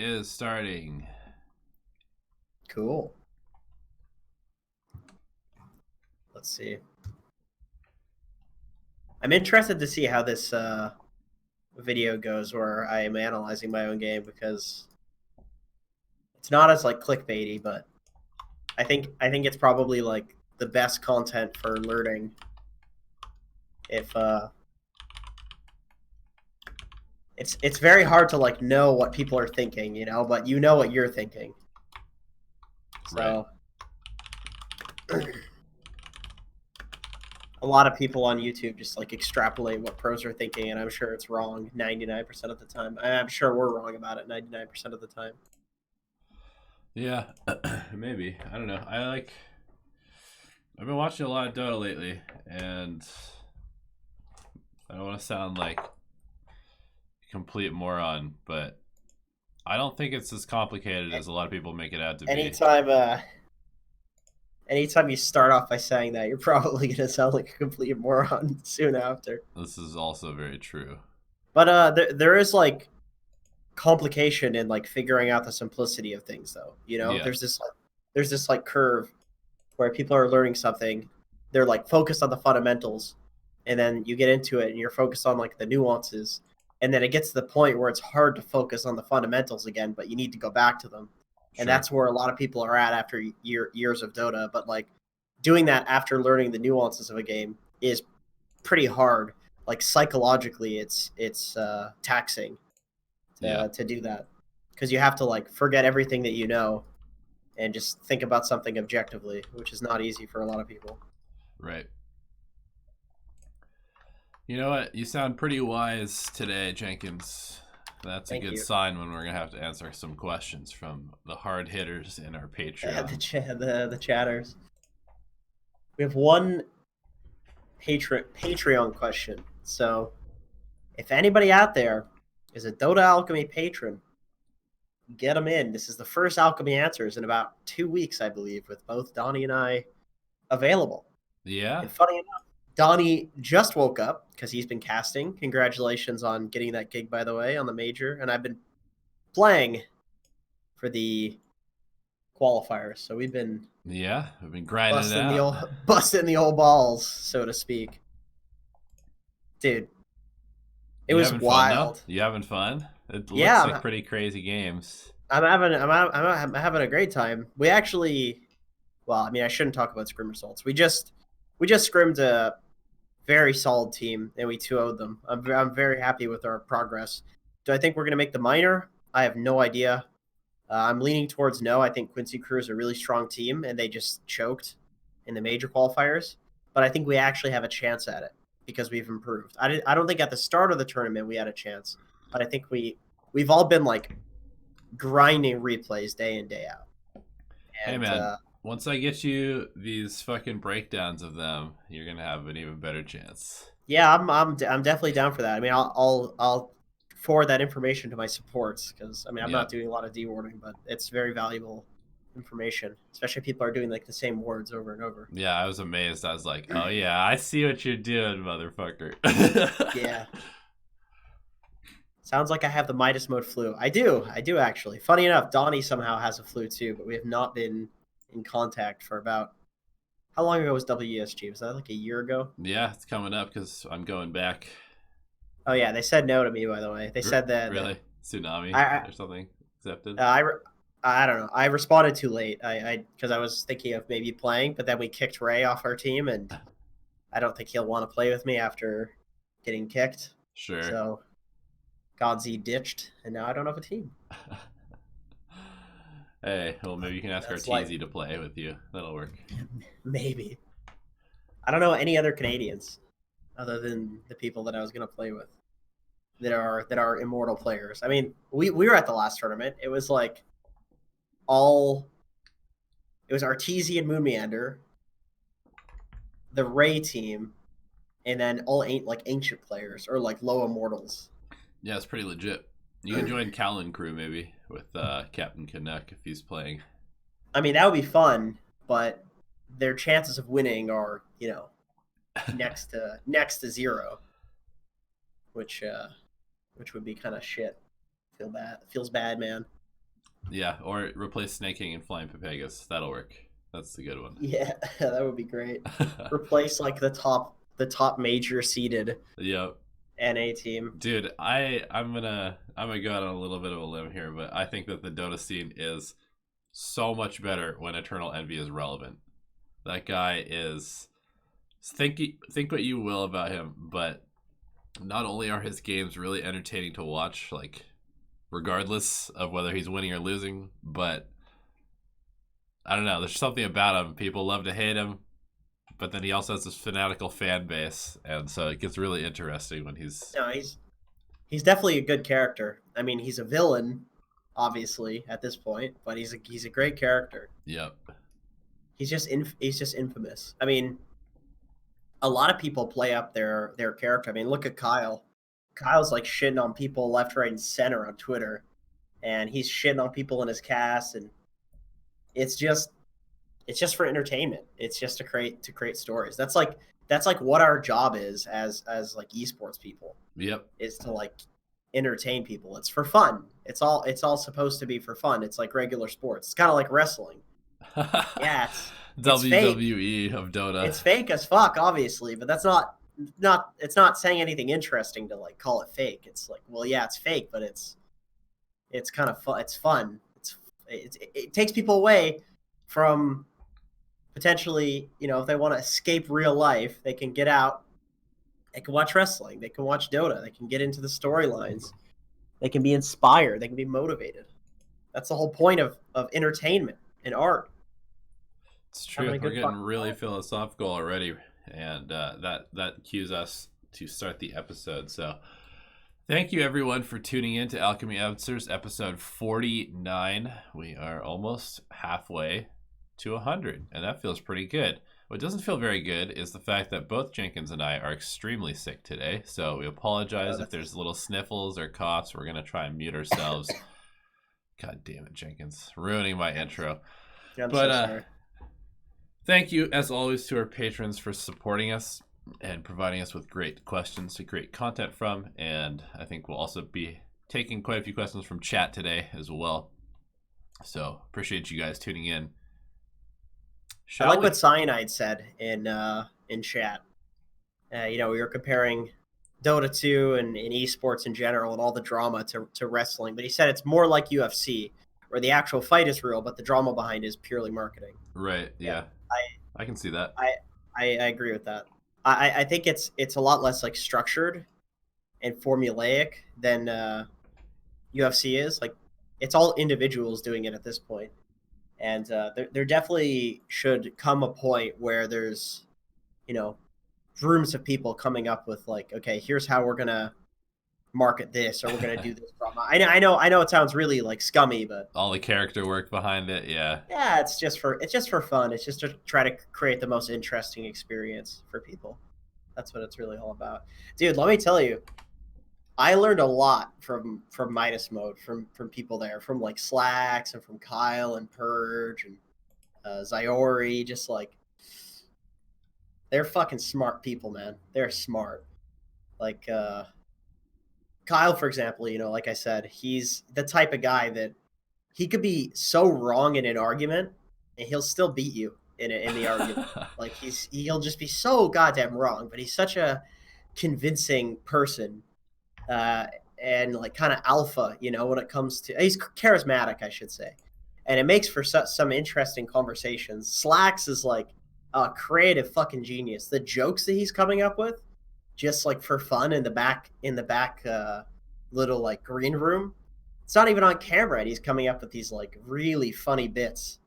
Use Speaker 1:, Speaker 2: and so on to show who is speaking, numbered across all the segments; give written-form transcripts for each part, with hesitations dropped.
Speaker 1: is starting.
Speaker 2: Cool. Let's see. I'm interested to see how this video goes where I am analyzing my own game, because it's not as like clickbaity, but I think it's probably like the best content for learning. If it's very hard to like know what people are thinking, you know, but you know what you're thinking. So
Speaker 1: Right.
Speaker 2: A lot of people on YouTube just like extrapolate what pros are thinking, and I'm sure it's wrong 99% of the time. I'm sure we're wrong about it 99% of the time.
Speaker 1: Yeah, maybe. I don't know. I've been watching a lot of Dota lately, and I don't want to sound like a complete moron, but I don't think it's as complicated as a lot of people make it out to be.
Speaker 2: Anytime you start off by saying that, you're probably going to sound like a complete moron soon after.
Speaker 1: This is also very true.
Speaker 2: But there is like complication in like figuring out the simplicity of things, though. You know,
Speaker 1: Yeah.
Speaker 2: there's this like curve where people are learning something, they're like focused on the fundamentals, and then you get into it and you're focused on like the nuances, and then it gets to the point where it's hard to focus on the fundamentals again, but you need to go back to them. And
Speaker 1: Sure.
Speaker 2: that's where a lot of people are at after years of Dota. But like doing that after learning the nuances of a game is pretty hard. Like psychologically, it's taxing to do that, because you have to like forget everything that you know and just think about something objectively, which is not easy for a lot of people.
Speaker 1: Right. You know what? You sound pretty wise today, Jenkins. That's a
Speaker 2: Thank
Speaker 1: good
Speaker 2: you.
Speaker 1: sign when we're going to have to answer some questions from the hard hitters in our Patreon.
Speaker 2: The chatters. We have one Patreon question. So, if anybody out there is a Dota Alchemy patron, get them in. This is the first Alchemy Answers in about 2 weeks, I believe, with both Donnie and I available.
Speaker 1: Yeah?
Speaker 2: And funny enough, Donnie just woke up because he's been casting. Congratulations on getting that gig, by the way, on the major. And I've been playing for the qualifiers. So we've been
Speaker 1: We've been grinding it out.
Speaker 2: busting the old balls, so to speak. Dude, it
Speaker 1: You
Speaker 2: was
Speaker 1: having fun though?
Speaker 2: wild.
Speaker 1: You having fun? It looks
Speaker 2: Yeah,
Speaker 1: like pretty crazy games.
Speaker 2: I'm having a great time. We actually, well, I mean, I shouldn't talk about scrim results. We just scrimmed a very solid team, and we 2-0'd them. I'm very happy with our progress. Do I think we're going to make the minor? I have no idea. I'm leaning towards no. I think Quincy Crew is a really strong team, and they just choked in the major qualifiers. But I think we actually have a chance at it because we've improved. I don't think at the start of the tournament we had a chance, but I think we've all been like grinding replays day in, day out.
Speaker 1: Hey
Speaker 2: And
Speaker 1: man, once I get you these fucking breakdowns of them, you're gonna have an even better chance.
Speaker 2: yeah, I'm definitely down for that. I mean, I'll forward that information to my supports, because I mean I'm
Speaker 1: Yeah.
Speaker 2: not doing a lot of dewarding, but it's very valuable information, especially if people are doing like the same words over and over.
Speaker 1: Yeah, I was amazed. I was like, oh yeah, I see what you're doing, motherfucker.
Speaker 2: Yeah. Sounds like I have the Midas mode flu. I do actually. Funny enough, Donnie somehow has a flu too, but we have not been in contact for about, how long ago was WESG? Was that like a year ago?
Speaker 1: Yeah, it's coming up because I'm going back.
Speaker 2: Oh yeah, they said no to me, by the way. They said that
Speaker 1: Really? Tsunami
Speaker 2: I
Speaker 1: or something accepted?
Speaker 2: I I don't know. I responded too late. I because I was thinking of maybe playing, but then we kicked Ray off our team, and I don't think he'll want to play with me after getting kicked.
Speaker 1: Sure.
Speaker 2: So Godsey ditched, and now I don't have a team.
Speaker 1: Hey, well, maybe you can ask
Speaker 2: That's
Speaker 1: Arteezy to play with you. That'll work.
Speaker 2: Maybe. I don't know any other Canadians other than the people that I was gonna play with that are immortal players. I mean, we were at the last tournament. It was like it was Arteezy and Moon Meander, the Ray team, and then all like ancient players or like low immortals.
Speaker 1: Yeah, it's pretty legit. You can join Callan crew maybe with Captain Canuck if he's playing.
Speaker 2: I mean, that would be fun, but their chances of winning are, you know, next to zero, which would be kind of shit. Feels bad, man.
Speaker 1: Yeah, or replace Snake King and Flying Papagus. That'll work. That's the good one.
Speaker 2: Yeah, that would be great. Replace like the top major seeded
Speaker 1: Yep.
Speaker 2: NA team.
Speaker 1: Dude, I'm gonna go out on a little bit of a limb here, but I think that the Dota scene is so much better when Eternal Envy is relevant. That guy is think what you will about him, but not only are his games really entertaining to watch, like regardless of whether he's winning or losing, but I don't know, there's something about him. People love to hate him, but then he also has this fanatical fan base, and so it gets really interesting when he's
Speaker 2: No, he's definitely a good character. I mean, he's a villain, obviously at this point, but he's a great character.
Speaker 1: Yep.
Speaker 2: He's just infamous. I mean, a lot of people play up their character. I mean, look at Kyle. Kyle's like shitting on people left, right, and center on Twitter, and he's shitting on people in his cast, and it's just for entertainment. It's just to create stories. That's like what our job is as like esports people.
Speaker 1: Yep.
Speaker 2: Is to like entertain people. It's for fun. It's all supposed to be for fun. It's like regular sports. It's kind of like wrestling. Yeah, it's
Speaker 1: WWE
Speaker 2: fake.
Speaker 1: of Dota.
Speaker 2: It's fake as fuck, obviously, but that's not it's not saying anything interesting to like call it fake. It's like, well, yeah, it's fake, but it's kind of fun. It's fun. It takes people away from potentially, if they want to escape real life, they can get out. They can watch wrestling. They can watch Dota. They can get into the storylines. They can be inspired. They can be motivated. That's the whole point of entertainment and art.
Speaker 1: It's true. We're getting really philosophical already, and that cues us to start the episode. So thank you, everyone, for tuning in to Alchemy Answers, episode 49. We are almost halfway to 100, and that feels pretty good. What doesn't feel very good is the fact that both Jenkins and I are extremely sick today, so we apologize if there's little sniffles or coughs. We're going to try and mute ourselves. God damn it, Jenkins. Ruining my intro.
Speaker 2: I'm so sorry.
Speaker 1: Thank you, as always, to our patrons for supporting us and providing us with great questions to create content from, and I think we'll also be taking quite a few questions from chat today as well. So, appreciate you guys tuning in.
Speaker 2: I like what Cyanide said in chat. We were comparing Dota 2 and esports in general and all the drama to wrestling, but he said it's more like UFC, where the actual fight is real, but the drama behind it is purely marketing.
Speaker 1: Right. Yeah. I can see that.
Speaker 2: I agree with that. I think it's a lot less like structured and formulaic than UFC is. Like, it's all individuals doing it at this point. And there definitely should come a point where there's, rooms of people coming up with like, okay, here's how we're gonna market this, or we're gonna do this drama. I know it sounds really like scummy, but
Speaker 1: all the character work behind it, yeah.
Speaker 2: Yeah, it's just for fun. It's just to try to create the most interesting experience for people. That's what it's really all about, dude. Let me tell you, I learned a lot from Midas Mode, from people there, from like Slacks and from Kyle and Purge and Zyori. Just like, they're fucking smart people, man. They're smart. Like Kyle, for example, like I said, he's the type of guy that he could be so wrong in an argument and he'll still beat you in the argument. Like, he'll just be so goddamn wrong, but he's such a convincing person. And like kind of alpha, when it comes to, he's charismatic, I should say, and it makes for some interesting conversations. Slacks is like a creative fucking genius. The jokes that he's coming up with, just like for fun in the back little like green room, it's not even on camera, and he's coming up with these like really funny bits,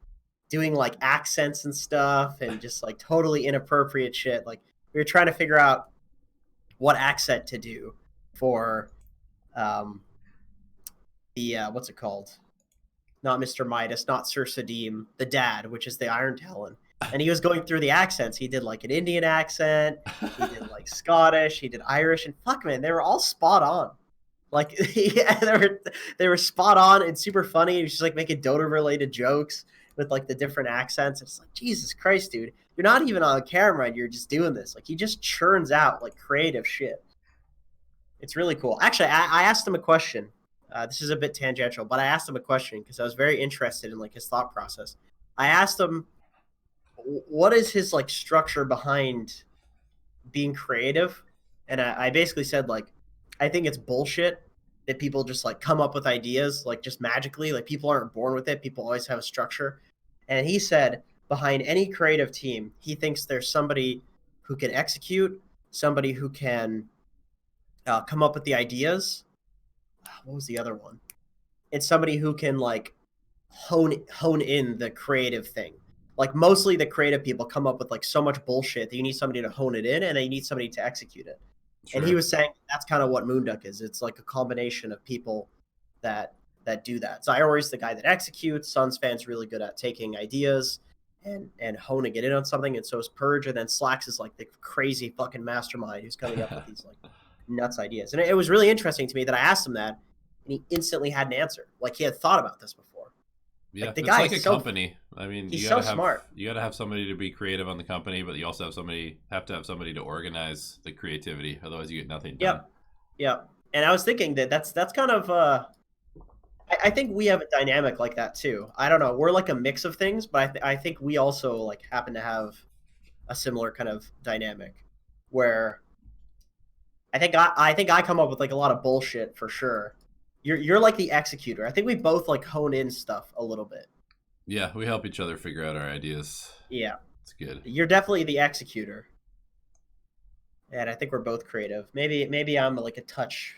Speaker 2: doing like accents and stuff, and just like totally inappropriate shit. Like, we were trying to figure out what accent to do for the what's it called? Not Mr. Midas, not Sir Sadim, the dad, which is the Iron Talon. And he was going through the accents. He did like an Indian accent, he did like Scottish, he did Irish, and fuck, man, they were all spot on. Like, yeah, they were spot on and super funny. He was just like making Dota related jokes with like the different accents. It's like, Jesus Christ, dude, you're not even on camera and you're just doing this. Like, he just churns out like creative shit. It's really cool. Actually, I asked him a question This is a bit tangential, but I asked him a question because I was very interested in like his thought process. I asked him, what is his like structure behind being creative? And I basically said like, I think it's bullshit that people just like come up with ideas like just magically. Like people aren't born with it. People always have a structure. And he said behind any creative team, he thinks there's somebody who can execute, somebody who can come up with the ideas. What was the other one? It's somebody who can like hone in the creative thing. Like mostly the creative people come up with like so much bullshit that you need somebody to hone it in and then you need somebody to execute it.
Speaker 1: Sure.
Speaker 2: And he was saying that's kind of what Moonduck is. It's like a combination of people that do that. Zyori's the guy that executes. Suns fans really good at taking ideas and honing it in on something. And so is Purge. And then Slacks is like the crazy fucking mastermind who's coming up with these like nuts ideas. And it was really interesting to me that I asked him that and he instantly had an answer. Like he had thought about this before.
Speaker 1: Yeah,
Speaker 2: like the
Speaker 1: it's
Speaker 2: guy
Speaker 1: like a
Speaker 2: is so,
Speaker 1: company. I mean,
Speaker 2: he's
Speaker 1: you
Speaker 2: so
Speaker 1: gotta have,
Speaker 2: smart.
Speaker 1: You got to have somebody to be creative on the company, but you also have to have somebody to organize the creativity. Otherwise, you get nothing done.
Speaker 2: Yep. And I was thinking that's kind of I think we have a dynamic like that too. I don't know. We're like a mix of things, but I think we also like happen to have a similar kind of dynamic where I think I come up with like a lot of bullshit for sure. You're like the executor. I think we both like hone in stuff a little bit.
Speaker 1: Yeah, we help each other figure out our ideas.
Speaker 2: Yeah.
Speaker 1: It's good.
Speaker 2: You're definitely the executor. And I think we're both creative. Maybe I'm like a touch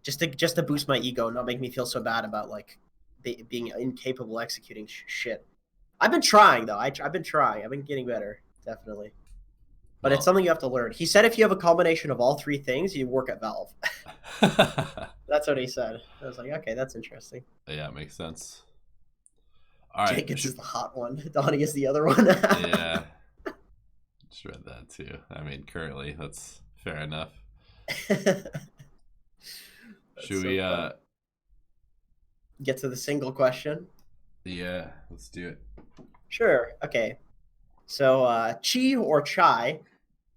Speaker 2: just to boost my ego and not make me feel so bad about like being incapable executing shit. I've been trying though. I've been trying. I've been getting better, definitely. But it's something you have to learn. He said if you have a combination of all three things, you work at Valve. That's what he said. I was like, okay, that's interesting.
Speaker 1: Yeah, it makes sense. All right.
Speaker 2: Jenkins is the hot one. Donnie is the other one.
Speaker 1: Yeah. Just read that too. I mean, currently, that's fair enough. Should we
Speaker 2: get to the single question?
Speaker 1: Yeah, let's do it.
Speaker 2: Sure. Okay. So Chi or Chai,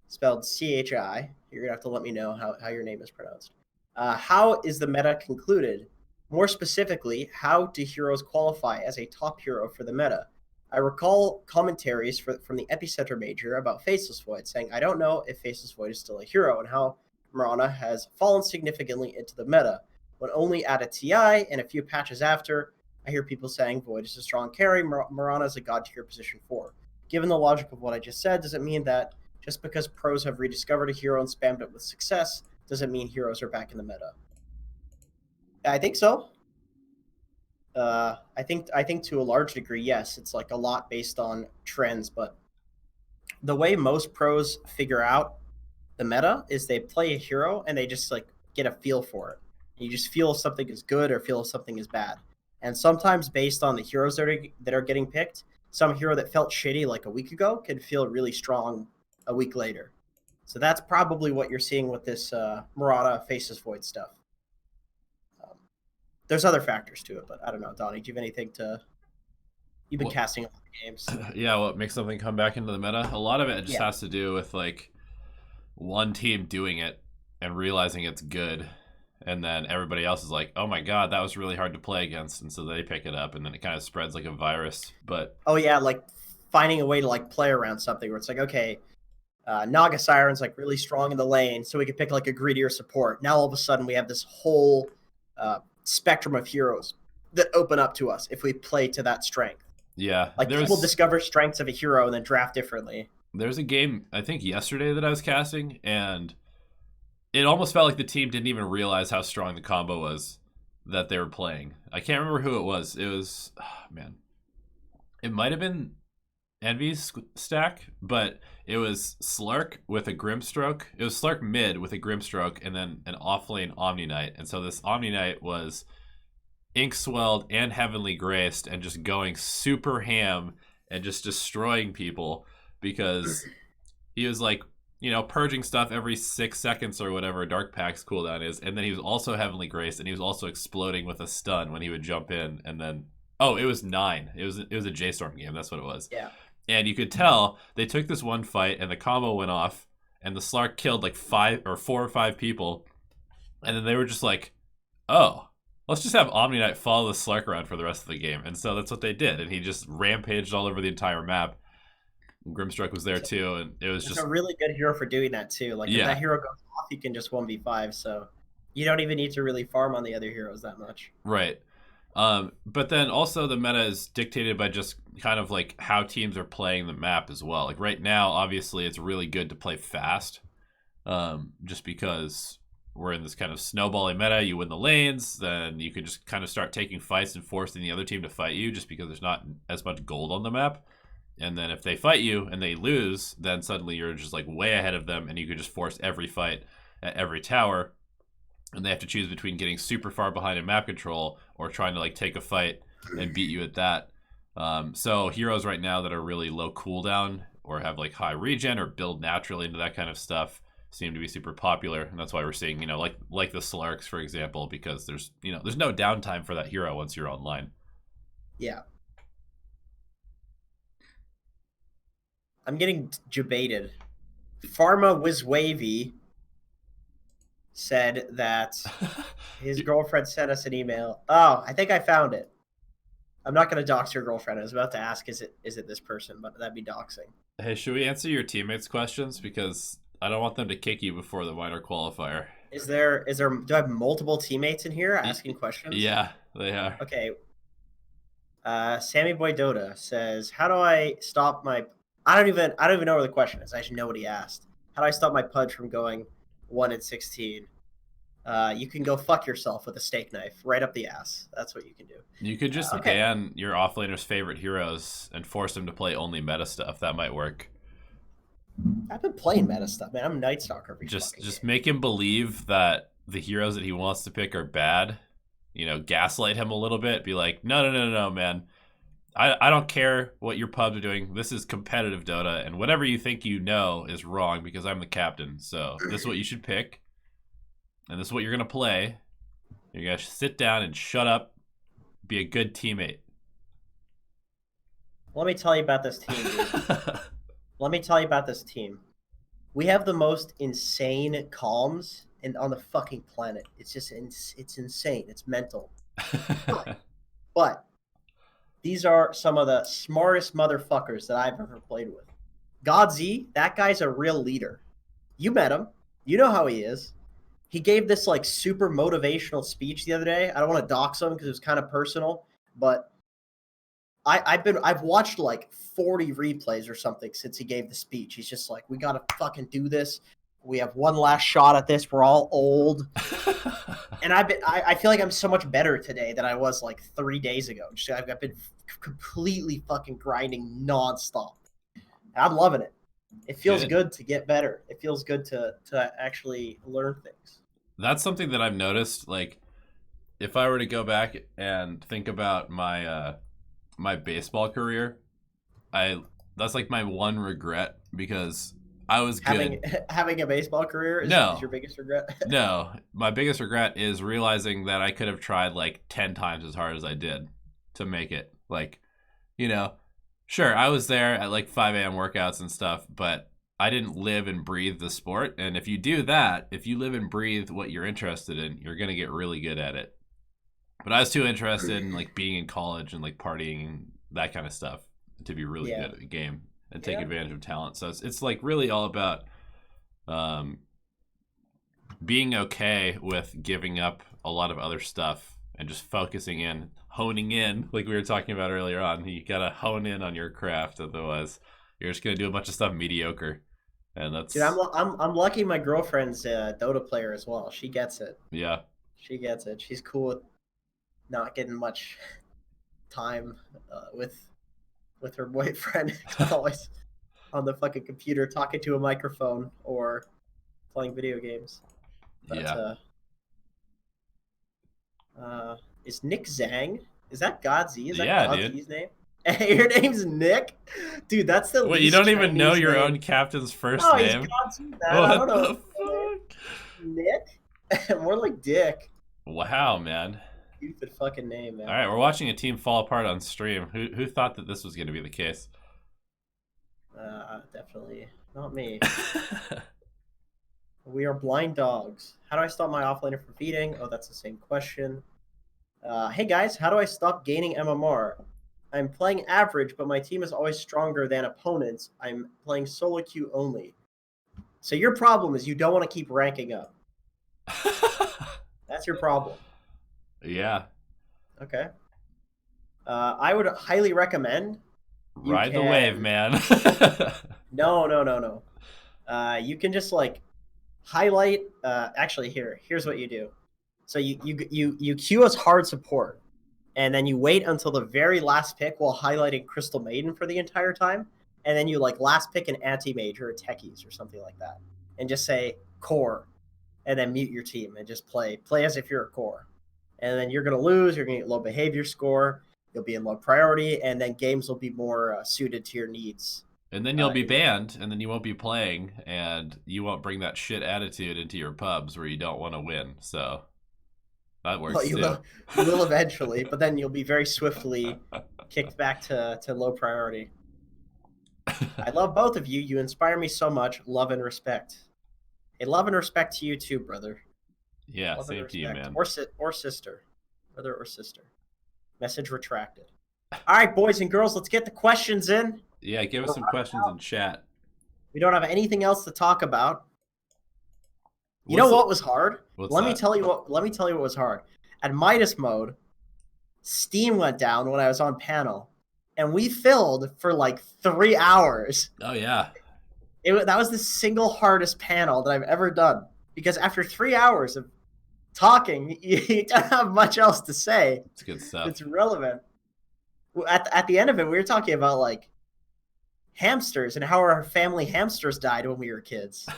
Speaker 2: spelled CHI. You're gonna have to let me know how your name is pronounced. How is the meta concluded? More specifically, how do heroes qualify as a top hero for the meta? I recall commentaries from the Epicenter Major about Faceless Void saying, I don't know if Faceless Void is still a hero and how Mirana has fallen significantly into the meta. When only at a TI and a few patches after, I hear people saying Void is a strong carry, Mirana is a god tier position 4. Given the logic of what I just said, does it mean that just because pros have rediscovered a hero and spammed it with success, does it mean heroes are back in the meta? I think so. I think to a large degree, yes. It's like a lot based on trends, but the way most pros figure out the meta is they play a hero and they just like get a feel for it. You just feel if something is good or feel if something is bad. And sometimes based on the heroes that are getting picked, some hero that felt shitty like a week ago can feel really strong a week later. So that's probably what you're seeing with this Murata Faceless Void stuff. There's other factors to it, but I don't know. Donnie, do you have anything to... You've been casting a lot of games.
Speaker 1: Yeah, what makes something come back into the meta? A lot of it just has to do with like one team doing it and realizing it's good. And then everybody else is like, oh my god, that was really hard to play against. And so they pick it up and then it kind of spreads like a virus. But
Speaker 2: oh yeah, like finding a way to like play around something where it's like, okay, Naga Siren's like really strong in the lane, so we could pick like a greedier support. Now all of a sudden we have this whole spectrum of heroes that open up to us if we play to that strength.
Speaker 1: Yeah.
Speaker 2: Like people discover strengths of a hero and then draft differently.
Speaker 1: There's a game, I think yesterday, that I was casting, and it almost felt like the team didn't even realize how strong the combo was that they were playing. I can't remember who it was. It was, man. It might have been Envy's stack, but it was Slark with a Grimstroke. It was Slark mid with a Grimstroke and then an Offlane Omni Knight. And so this Omni Knight was ink swelled and heavenly graced and just going super ham and just destroying people because he was like, you know, purging stuff every 6 seconds or whatever Dark Pack's cooldown is. And then he was also heavenly graced and he was also exploding with a stun when he would jump in. And then, oh, it was 9. It was a J-Storm game. That's what it was.
Speaker 2: Yeah.
Speaker 1: And you could tell they took this one fight and the combo went off and the Slark killed like 4 or 5 people. And then they were just like, oh, let's just have Omni Knight follow the Slark around for the rest of the game. And so that's what they did. And he just rampaged all over the entire map. Grimstruck was there too, and it was
Speaker 2: It's
Speaker 1: just
Speaker 2: a really good hero for doing that too. Like if that hero goes off, you can just 1v5, so you don't even need to really farm on the other heroes that much.
Speaker 1: right. But then also the meta is dictated by just kind of like how teams are playing the map as well. Like right now, obviously, it's really good to play fast, just because we're in this kind of snowballing meta. You win the lanes, then you can just kind of start taking fights and forcing the other team to fight you, just because there's not as much gold on the map. And then if they fight you and they lose, then suddenly you're just like way ahead of them, and you can just force every fight at every tower. And they have to choose between getting super far behind in map control or trying to like take a fight and beat you at that. So heroes right now that are really low cooldown or have like high regen or build naturally into that kind of stuff seem to be super popular, and that's why we're seeing, like the Slarks, for example, because there's no downtime for that hero once you're online.
Speaker 2: Yeah. I'm getting debated. Pharma Wizwavy said that his girlfriend sent us an email. Oh, I think I found it. I'm not going to dox your girlfriend. I was about to ask, is it this person, but that'd be doxing.
Speaker 1: Hey, should we answer your teammates' questions? Because I don't want them to kick you before the minor qualifier.
Speaker 2: Do I have multiple teammates in here asking questions?
Speaker 1: Yeah, they are.
Speaker 2: Okay. Sammy Boy Dota says, how do I stop my... I don't even know where the question is. I should know what he asked. How do I stop my Pudge from going 1-16? You can go fuck yourself with a steak knife right up the ass. That's what you can do.
Speaker 1: You could just ban your offlaner's favorite heroes and force them to play only meta stuff. That might work.
Speaker 2: I've been playing meta stuff, man. I'm Night Stalker every
Speaker 1: Just make him believe that the heroes that he wants to pick are bad. Gaslight him a little bit. Be like, no, man. I don't care what your pubs are doing. This is competitive Dota, and whatever you think you know is wrong because I'm the captain. So this is what you should pick, and this is what you're going to play. You guys sit down and shut up. Be a good teammate.
Speaker 2: Let me tell you about this team, dude. Let me tell you about this team. We have the most insane calms on the fucking planet. It's just it's insane. It's mental. But these are some of the smartest motherfuckers that I've ever played with. Godz, that guy's a real leader. You met him. You know how he is. He gave this like super motivational speech the other day. I don't want to dox him because it was kind of personal, but I've watched like 40 replays or something since he gave the speech. He's just like, we gotta fucking do this. We have one last shot at this. We're all old. And I feel like I'm so much better today than I was like 3 days ago. I've been completely fucking grinding nonstop. And I'm loving it. It feels good to get better. It feels good to actually learn things.
Speaker 1: That's something that I've noticed. Like, if I were to go back and think about my my baseball career, that's like my one regret, because I was good.
Speaker 2: Having a baseball career is your biggest regret?
Speaker 1: No, my biggest regret is realizing that I could have tried like 10 times as hard as I did to make it. Like, sure, I was there at like 5 a.m. workouts and stuff, but I didn't live and breathe the sport. And if you do that, if you live and breathe what you're interested in, you're going to get really good at it. But I was too interested in like being in college and like partying and that kind of stuff to be really good at the game and take advantage of talent. So it's like really all about being okay with giving up a lot of other stuff and just focusing in, honing in, like we were talking about earlier on. You gotta hone in on your craft, otherwise you're just gonna do a bunch of stuff mediocre. And that's...
Speaker 2: Dude, I'm lucky my girlfriend's a Dota player as well. She gets it.
Speaker 1: Yeah.
Speaker 2: She gets it. She's cool with not getting much time with her boyfriend. Always on the fucking computer talking to a microphone or playing video games. But, is Nick Zhang? Is that Godz? Is that Godz's name? Hey, your name's Nick? Dude, that's the
Speaker 1: Wait, you don't even know your own captain's first name?
Speaker 2: He's Godz, I don't know.
Speaker 1: Fuck?
Speaker 2: Nick? More like Dick.
Speaker 1: Wow, man.
Speaker 2: Stupid fucking name, man.
Speaker 1: All right, we're watching a team fall apart on stream. Who thought that this was going to be the case?
Speaker 2: Definitely not me. We are blind dogs. How do I stop my offlaner from feeding? Oh, that's the same question. Hey guys, how do I stop gaining MMR? I'm playing average, but my team is always stronger than opponents. I'm playing solo queue only. So your problem is you don't want to keep ranking up. That's your problem.
Speaker 1: Yeah.
Speaker 2: Okay. I would highly recommend you
Speaker 1: Ride the
Speaker 2: can.
Speaker 1: wave, man.
Speaker 2: No. You can just like highlight. Actually, here's what you do. So you queue as hard support, and then you wait until the very last pick while highlighting Crystal Maiden for the entire time, and then you like last pick an anti-mage or a techies or something like that, and just say core, and then mute your team and just play as if you're a core, and then you're gonna lose. You're gonna get low behavior score. You'll be in low priority, and then games will be more suited to your needs.
Speaker 1: And then you'll be banned, and then you won't be playing, and you won't bring that shit attitude into your pubs where you don't want to win. So that works too.
Speaker 2: You will eventually, but then you'll be very swiftly kicked back to low priority. I love both of you. You inspire me so much. Love and respect. Hey, love and respect to you too, brother.
Speaker 1: Yeah,
Speaker 2: love
Speaker 1: same to you, man.
Speaker 2: Or sister. Brother or sister. Message retracted. All right, boys and girls, let's get the questions in.
Speaker 1: Yeah, give us some questions in chat.
Speaker 2: We don't have anything else to talk about. You know what was hard? Let me tell you what was hard. At Midas mode, Steam went down when I was on panel, and we filled for like 3 hours.
Speaker 1: Oh yeah.
Speaker 2: That was the single hardest panel that I've ever done, because after 3 hours of talking, you don't have much else to say.
Speaker 1: It's good stuff.
Speaker 2: It's relevant. At the end of it, we were talking about like hamsters and how our family hamsters died when we were kids.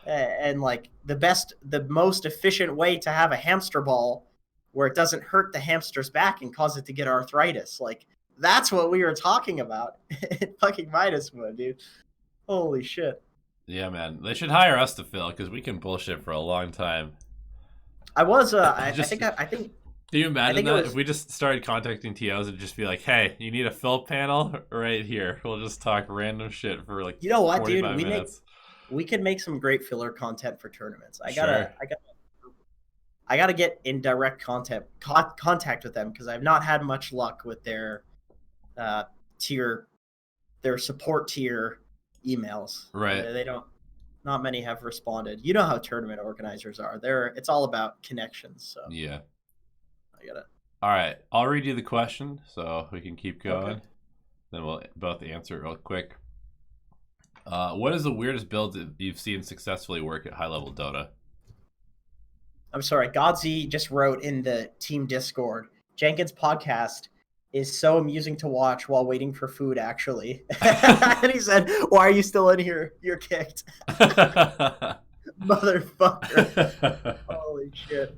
Speaker 2: And like the most efficient way to have a hamster ball where it doesn't hurt the hamster's back and cause it to get arthritis. Like that's what we were talking about in fucking Midas mode, dude. Holy shit.
Speaker 1: Yeah, man. They should hire us to fill because we can bullshit for a long time.
Speaker 2: I think.
Speaker 1: Do you imagine that if we just started contacting TOs and just be like, "Hey, you need a fill panel right here. We'll just talk random shit for like 45 minutes."
Speaker 2: We could make some great filler content for tournaments. I gotta get in direct contact with them because I've not had much luck with their support tier emails.
Speaker 1: Right.
Speaker 2: They don't. Not many have responded. You know how tournament organizers are. It's all about connections. So
Speaker 1: yeah.
Speaker 2: I gotta.
Speaker 1: All right, I'll read you the question so we can keep going.
Speaker 2: Okay.
Speaker 1: Then we'll both answer it real quick. What is the weirdest build that you've seen successfully work at high level Dota?
Speaker 2: I'm sorry, Godzi just wrote in the team Discord. Jenkins' podcast is so amusing to watch while waiting for food, actually. And he said, "Why are you still in here? You're kicked." Motherfucker. Holy shit.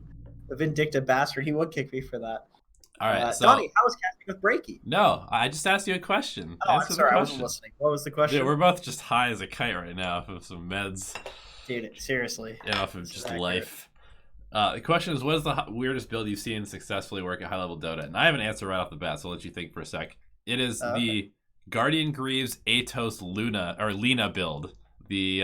Speaker 2: The vindictive bastard. He would kick me for that.
Speaker 1: All right, so
Speaker 2: Donnie, how was casting with Breaky?
Speaker 1: No, I just asked you a question.
Speaker 2: Oh, I'm sorry, I wasn't listening. What was the question?
Speaker 1: Dude, we're both just high as a kite right now from some meds.
Speaker 2: Dude, seriously.
Speaker 1: And off of just life. The question is, what is the weirdest build you've seen successfully work at high level Dota? And I have an answer right off the bat, so I'll let you think for a sec. It is the Guardian Greaves Atos Lina build. The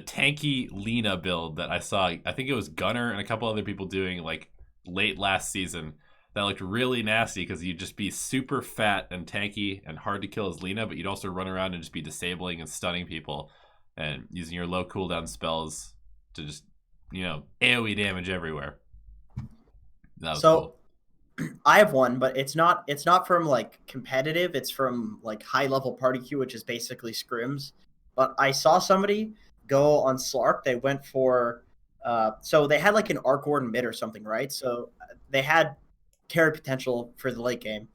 Speaker 1: tanky Lina build that I saw. I think it was Gunner and a couple other people doing like late last season. That looked really nasty because you'd just be super fat and tanky and hard to kill as Lina, but you'd also run around and just be disabling and stunning people and using your low cooldown spells to just, AoE damage everywhere. That was cool.
Speaker 2: I have one, but it's not from like competitive, it's from like high level party queue, which is basically scrims. But I saw somebody go on Slark. They went for so they had like an Arc Warden mid or something, right? So they had carry potential for the late game,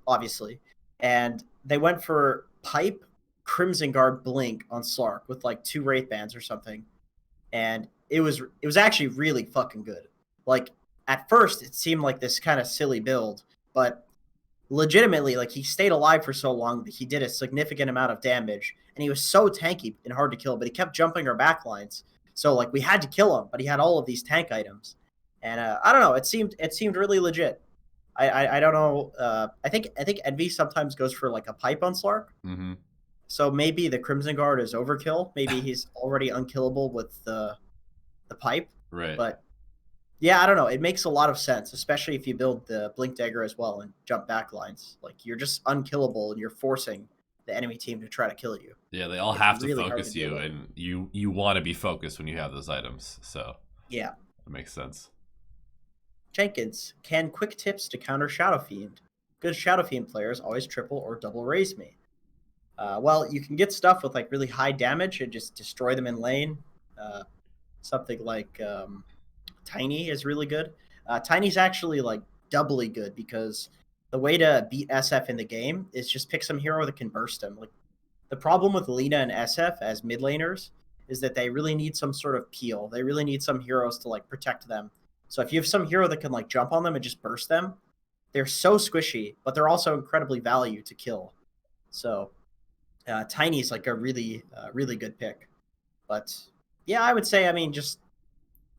Speaker 2: obviously. And they went for Pipe, Crimson Guard, Blink on Slark with like 2 Wraith Bands or something. And it was actually really fucking good. Like at first it seemed like this kind of silly build, but legitimately like he stayed alive for so long that he did a significant amount of damage, and he was so tanky and hard to kill, but he kept jumping our backlines. So like we had to kill him, but he had all of these tank items. And I don't know. It seemed really legit. I don't know. I think Envy sometimes goes for like a pipe on Slark.
Speaker 1: Mm-hmm.
Speaker 2: So maybe the Crimson Guard is overkill. Maybe he's already unkillable with the pipe.
Speaker 1: Right.
Speaker 2: But Yeah, I don't know. It makes a lot of sense, especially if you build the Blink Dagger as well and jump back lines. Like, you're just unkillable and you're forcing the enemy team to try to kill you.
Speaker 1: Yeah, they all
Speaker 2: It's
Speaker 1: have to
Speaker 2: really hard to
Speaker 1: focus
Speaker 2: deal
Speaker 1: you,
Speaker 2: with.
Speaker 1: and you want to be focused when you have those items. So
Speaker 2: Yeah.
Speaker 1: it makes sense.
Speaker 2: Jenkins, can quick tips to counter Shadow Fiend. Good Shadow Fiend players always triple or double raise me. Well, you can get stuff with like really high damage and just destroy them in lane. Uh, Something like Tiny is really good. Tiny's actually like doubly good because the way to beat SF in the game is just pick some hero that can burst him. Like the problem with Lina and SF as mid laners is that they really need some sort of peel. They really need some heroes to like protect them. So if you have some hero that can like jump on them and just burst them, they're so squishy, but they're also incredibly value to kill. So Tiny's like a really good pick. But yeah, I would say, I mean, just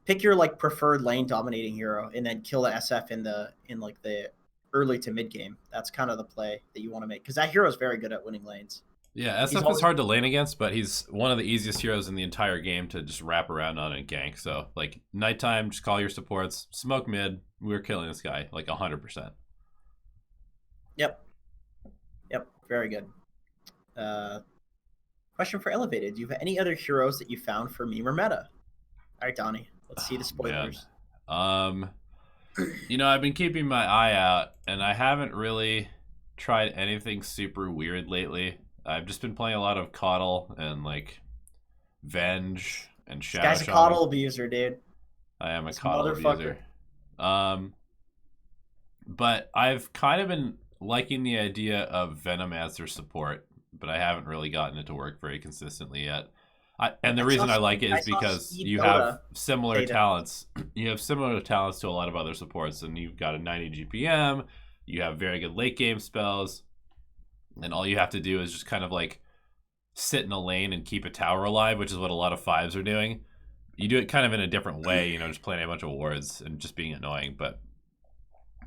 Speaker 2: pick your like preferred lane dominating hero and then kill the SF in like the early to mid game. That's kind of the play that you want to make because that hero is very good at winning lanes.
Speaker 1: Yeah,
Speaker 2: He's
Speaker 1: SF is
Speaker 2: always
Speaker 1: hard to lane against, but he's one of the easiest heroes in the entire game to just wrap around on and gank. So, like, nighttime, just call your supports, smoke mid. We're killing this guy, like, 100%.
Speaker 2: Yep, very good. Question for Elevated: do you have any other heroes that you found for meme or meta? All right, Donnie, let's see the spoilers.
Speaker 1: I've been keeping my eye out, and I haven't really tried anything super weird lately. I've just been playing a lot of Coddle and like Venge and
Speaker 2: This
Speaker 1: Shadow
Speaker 2: guy's a
Speaker 1: Shaman.
Speaker 2: Coddle abuser, dude.
Speaker 1: I am a
Speaker 2: This
Speaker 1: Coddle
Speaker 2: motherfucker.
Speaker 1: abuser. But I've kind of been liking the idea of Venom as their support, but I haven't really gotten it to work very consistently yet. And the reason I like it is because you have similar talents. You have similar talents to a lot of other supports, and you've got a 90 GPM. You have very good late game spells, and all you have to do is just kind of like sit in a lane and keep a tower alive, which is what a lot of fives are doing. You do it kind of in a different way, just playing a bunch of wards and just being annoying. But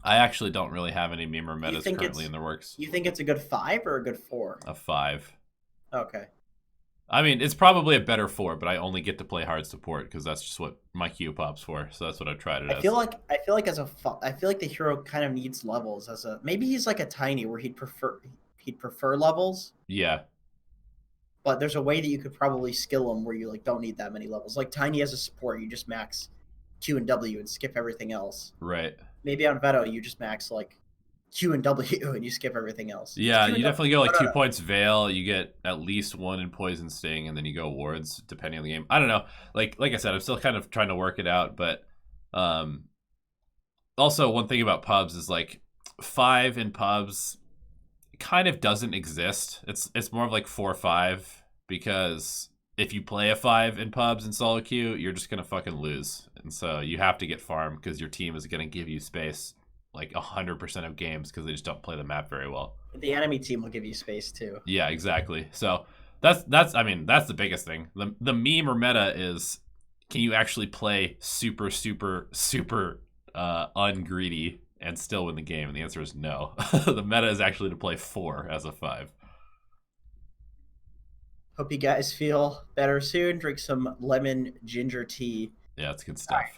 Speaker 1: I actually don't really have any meme or metas currently in the works.
Speaker 2: You think it's a good 5 or a good 4?
Speaker 1: A 5.
Speaker 2: Okay.
Speaker 1: I mean, it's probably a better 4, but I only get to play hard support because that's just what my queue pops for. So that's what I've tried it as.
Speaker 2: I feel like the hero kind of needs levels as a maybe he's like a Tiny where he'd prefer levels.
Speaker 1: Yeah.
Speaker 2: But there's a way that you could probably skill him where you like don't need that many levels. Like Tiny as a support, you just max Q and W and skip everything else.
Speaker 1: Right.
Speaker 2: Maybe on Veto you just max like Q and W and you skip everything else.
Speaker 1: Yeah, you definitely go like 2 points Veil. You get at least 1 in Poison Sting, and then you go wards depending on the game. I don't know. Like I said, I'm still kind of trying to work it out, but also one thing about pubs is like 5 in pubs kind of doesn't exist. It's more of like 4-5 because if you play a 5 in pubs in solo queue, you're just gonna fucking lose, and so you have to get farm because your team is gonna give you space like 100% of games because they just don't play the map very well.
Speaker 2: The enemy team will give you space too.
Speaker 1: Yeah, exactly. So that's the biggest thing. The meme or meta is, can you actually play super ungreedy and still win the game? And the answer is no. The meta is actually to play 4 as a 5.
Speaker 2: Hope you guys feel better soon. Drink some lemon ginger tea.
Speaker 1: Yeah, it's good stuff. Right.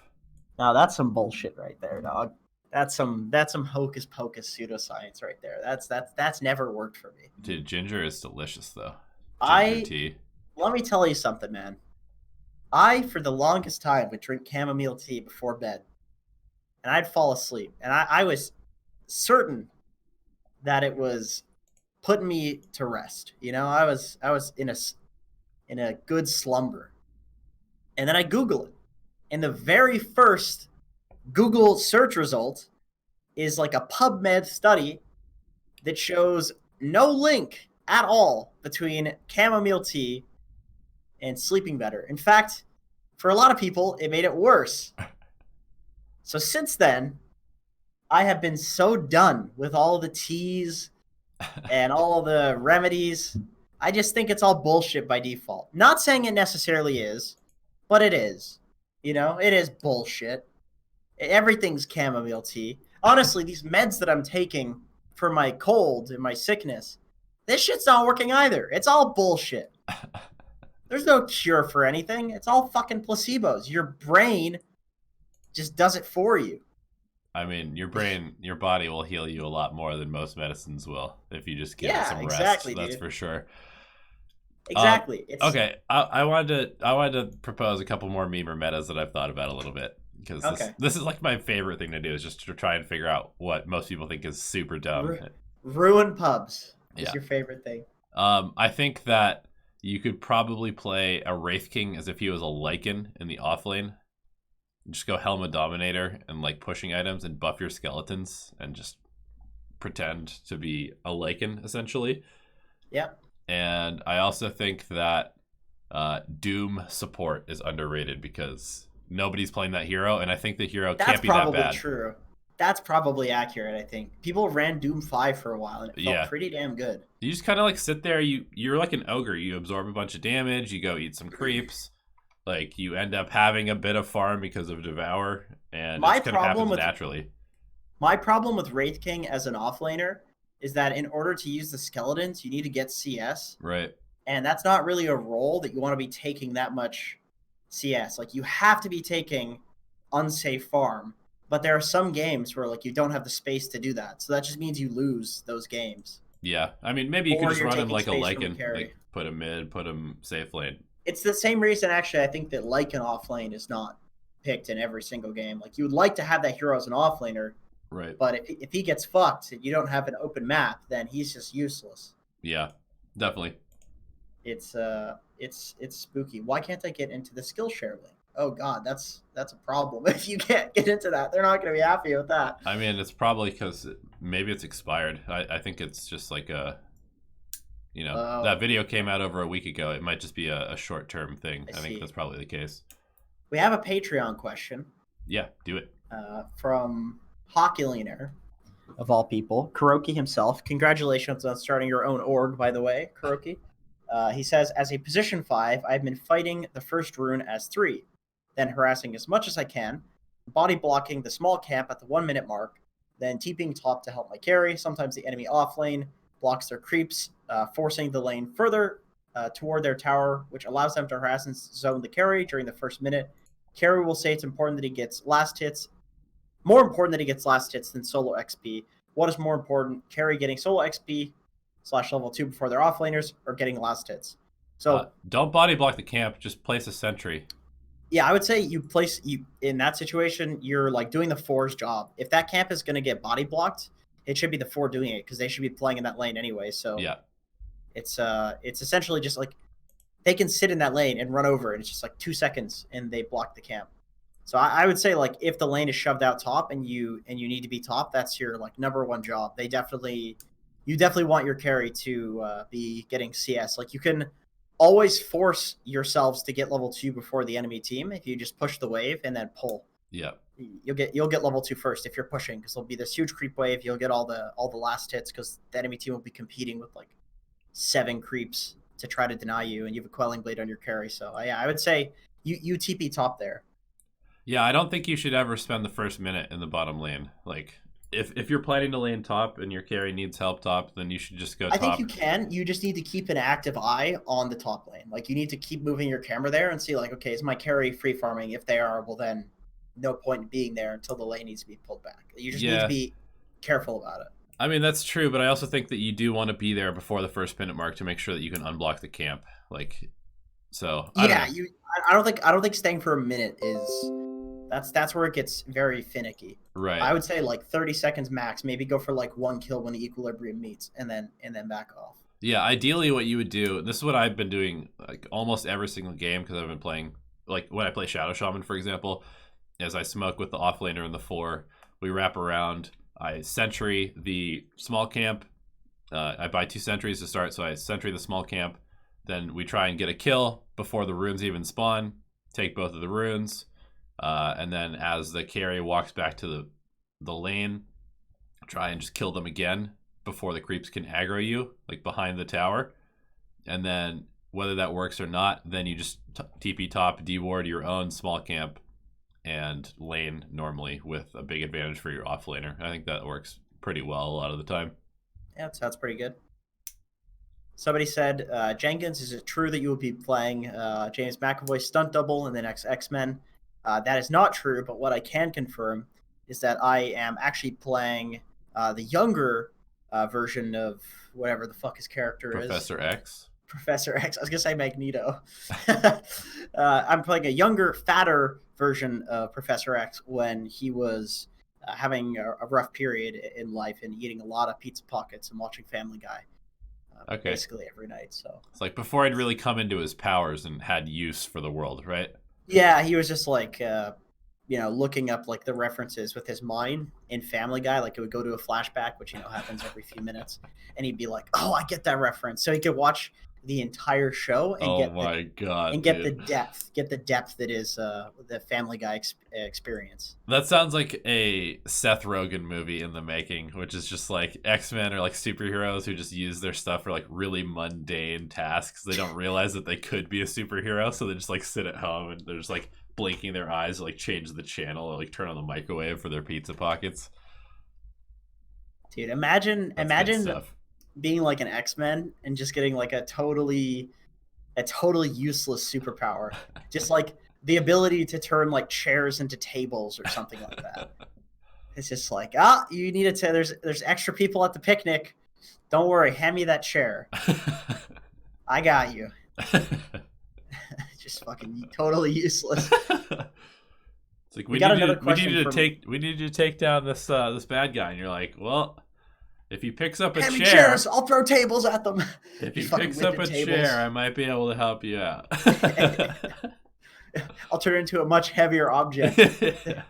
Speaker 2: Now that's some bullshit right there, dog. That's some hocus pocus pseudoscience right there. That's never worked for me.
Speaker 1: Dude, ginger is delicious though.
Speaker 2: Ginger tea. Let me tell you something, man. I for the longest time would drink chamomile tea before bed, and I'd fall asleep, and I was certain that it was putting me to rest. I was in a good slumber, and then I Google it, and the very first Google search result is like a PubMed study that shows no link at all between chamomile tea and sleeping better. In fact, for a lot of people, it made it worse. So since then, I have been so done with all the teas and all the remedies. I just think it's all bullshit by default. Not saying it necessarily is, but it is. It is bullshit. Everything's chamomile tea. Honestly, these meds that I'm taking for my cold and my sickness, this shit's not working either. It's all bullshit. There's no cure for anything. It's all fucking placebos. Your brain just does it for you.
Speaker 1: I mean, your body will heal you a lot more than most medicines will if you just give it
Speaker 2: Yeah,
Speaker 1: some rest.
Speaker 2: exactly,
Speaker 1: That's
Speaker 2: dude.
Speaker 1: for sure.
Speaker 2: Exactly. It's
Speaker 1: Okay, I wanted to propose a couple more memer metas that I've thought about a little bit because this
Speaker 2: okay.
Speaker 1: this is like my favorite thing to do is just to try and figure out what most people think is super dumb.
Speaker 2: Ruin pubs is
Speaker 1: Yeah.
Speaker 2: your favorite thing.
Speaker 1: I think that you could probably play a Wraith King as if he was a Lycan in the offlane. Just go Helma Dominator and like pushing items and buff your skeletons and just pretend to be a Lycan essentially.
Speaker 2: Yep.
Speaker 1: And I also think that Doom support is underrated because nobody's playing that hero, and I think the hero
Speaker 2: That's
Speaker 1: can't be that
Speaker 2: probably
Speaker 1: bad.
Speaker 2: true. That's probably accurate, I think. People ran Doom 5 for a while and it felt
Speaker 1: Yeah,
Speaker 2: pretty damn good.
Speaker 1: you just kind of like sit there. You're like an ogre. You absorb a bunch of damage. You go eat some creeps. Like you end up having a bit of farm because of Devour, and it
Speaker 2: My
Speaker 1: just kind of
Speaker 2: problem
Speaker 1: happens
Speaker 2: with
Speaker 1: naturally.
Speaker 2: my problem with Wraith King as an offlaner is that in order to use the skeletons, you need to get CS,
Speaker 1: Right.
Speaker 2: and that's not really a role that you want to be taking that much CS. Like you have to be taking unsafe farm, but there are some games where like you don't have the space to do that. So that just means you lose those games.
Speaker 1: Yeah. I mean, maybe you could
Speaker 2: Or
Speaker 1: just
Speaker 2: you're
Speaker 1: run him
Speaker 2: taking
Speaker 1: like a
Speaker 2: space from a
Speaker 1: Lycan.
Speaker 2: carry.
Speaker 1: Like put him mid, put him safe lane.
Speaker 2: It's the same reason actually I think that Lycan offlane is not picked in every single game. Like you would like to have that hero as an offlaner,
Speaker 1: Right.
Speaker 2: but if he gets fucked and you don't have an open map, then he's just useless.
Speaker 1: Yeah. Definitely.
Speaker 2: It's spooky. Why can't I get into the Skillshare link? Oh god, that's a problem. If you can't get into that, they're not going to be happy with that.
Speaker 1: I mean, it's probably because maybe it's expired. I think it's just like a, that video came out over a week ago. It might just be a short term thing. I think
Speaker 2: see.
Speaker 1: that's probably the case.
Speaker 2: We have a Patreon question
Speaker 1: Yeah, do it.
Speaker 2: from Hawkillionaire, of all people, Kuroki himself. Congratulations on starting your own org, by the way, Kuroki. He says, as a position 5, I've been fighting the first rune as 3, then harassing as much as I can, body blocking the small camp at the 1 minute mark, then TPing top to help my carry. Sometimes the enemy off lane blocks their creeps, forcing the lane further toward their tower, which allows them to harass and zone the carry during the first minute. Carry will say it's important that he gets last hits. More important that he gets last hits than solo XP. What is more important? Carry getting solo XP / level 2 before their offlaners, or getting last hits. So
Speaker 1: don't body block the camp. Just place a sentry.
Speaker 2: yeah, I would say you in that situation. You're like doing the 4's job. If that camp is going to get body blocked, it should be the 4 doing it because they should be playing in that lane anyway. So
Speaker 1: Yeah.
Speaker 2: it's essentially just like they can sit in that lane and run over, and it's just like 2 seconds, and they block the camp. So I would say like if the lane is shoved out top and you need to be top, that's your like number 1 job. You definitely want your carry to be getting CS. Like you can always force yourselves to get level 2 before the enemy team if you just push the wave and then pull.
Speaker 1: Yeah.
Speaker 2: You'll get level 2 first if you're pushing because there'll be this huge creep wave. You'll get all the last hits because the enemy team will be competing with like 7 creeps to try to deny you, and you have a quelling blade on your carry. So yeah, I would say you TP top there.
Speaker 1: Yeah, I don't think you should ever spend the first minute in the bottom lane. Like, if you're planning to lane top and your carry needs help top, then you should just go top.
Speaker 2: I think you can. You just need to keep an active eye on the top lane. Like, you need to keep moving your camera there and see, like, okay, is my carry free farming? If they are, well, then no point in being there until the lane needs to be pulled back. You just need to be careful about it.
Speaker 1: I mean, that's true, but I also think that you do want to be there before the first minute mark to make sure that you can unblock the camp. Like, so
Speaker 2: I don't think staying for a minute is. That's where it gets very finicky.
Speaker 1: Right.
Speaker 2: I would say like 30 seconds max. Maybe go for like 1 kill when the equilibrium meets, and then back off.
Speaker 1: Yeah, ideally, what you would do. This is what I've been doing like almost every single game because I've been playing. Like when I play Shadow Shaman, for example, as I smoke with the offlaner in the 4, we wrap around. I sentry the small camp. I buy 2 sentries to start, so I sentry the small camp. Then we try and get a kill before the runes even spawn. Take both of the runes. And then as the carry walks back to the lane, try and just kill them again before the creeps can aggro you, like behind the tower. And then whether that works or not, then you just TP top, deward your own small camp, and lane normally with a big advantage for your offlaner. I think that works pretty well a lot of the time.
Speaker 2: Yeah, it sounds pretty good. Somebody said, Jenkins, is it true that you will be playing James McAvoy's stunt double in the next X-Men? That is not true, but what I can confirm is that I am actually playing the younger version of whatever the fuck his character is.
Speaker 1: Professor X.
Speaker 2: Professor X. I was gonna say Magneto. I'm playing a younger, fatter version of Professor X when he was having a rough period in life and eating a lot of pizza pockets and watching Family Guy basically every night. So
Speaker 1: it's like before I'd really come into his powers and had use for the world, right?
Speaker 2: yeah, he was just like looking up like the references with his mind in Family Guy. Like it would go to a flashback, which happens every few minutes, and he'd be like, "Oh, I get that reference." So he could watch the entire show and get the depth that is the Family Guy experience.
Speaker 1: That sounds like a Seth Rogen movie in the making, which is just like X-Men are like superheroes who just use their stuff for like really mundane tasks. They don't realize that they could be a superhero, so they just like sit at home and they're just like blinking their eyes to like change the channel or like turn on the microwave for their pizza pockets.
Speaker 2: Dude, imagine being like an X-Men and just getting like a totally useless superpower. Just like the ability to turn like chairs into tables or something like that. It's just like, you need to there's extra people at the picnic. Don't worry, hand me that chair. I got you. Just fucking totally useless.
Speaker 1: It's like we need to take down this bad guy, and you're like, well, if he picks up a chair,
Speaker 2: chairs, I'll throw tables at them.
Speaker 1: If he picks up a chair, I might be able to help you out.
Speaker 2: I'll turn it into a much heavier object that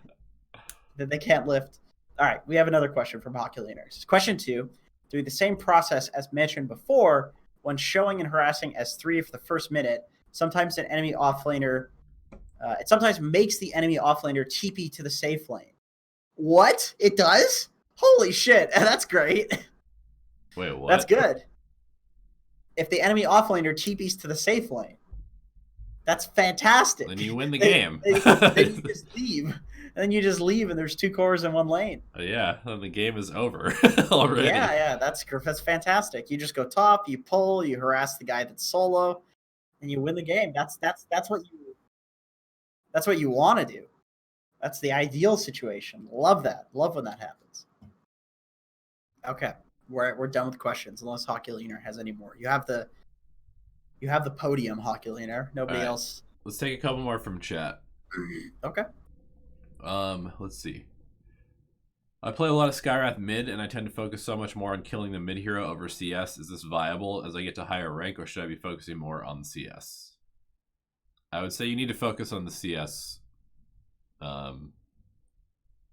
Speaker 2: they can't lift. All right, we have another question from Hockey Leaners. Question 2: through the same process as mentioned before, when showing and harassing S3 for the first minute, sometimes an enemy offlaner, it sometimes makes the enemy offlaner TP to the safe lane. What? It does? Holy shit, that's great.
Speaker 1: Wait, what?
Speaker 2: That's good. If the enemy offlaner TPs to the safe lane, that's fantastic.
Speaker 1: Then you win the game.
Speaker 2: Then you just leave. And then you just leave and there's 2 cores in 1 lane.
Speaker 1: Yeah, then the game is over already.
Speaker 2: Yeah, that's fantastic. You just go top, you pull, you harass the guy that's solo, and you win the game. That's what you want to do. That's the ideal situation. Love that. Love when that happens. Okay, we're done with questions unless Hockey Leaner has any more. You have the podium, Hockey Leaner. Nobody else.
Speaker 1: Let's take a couple more from chat.
Speaker 2: Okay.
Speaker 1: Let's see. I play a lot of Skywrath mid, and I tend to focus so much more on killing the mid hero over CS. Is this viable as I get to higher rank, or should I be focusing more on CS? I would say you need to focus on the CS.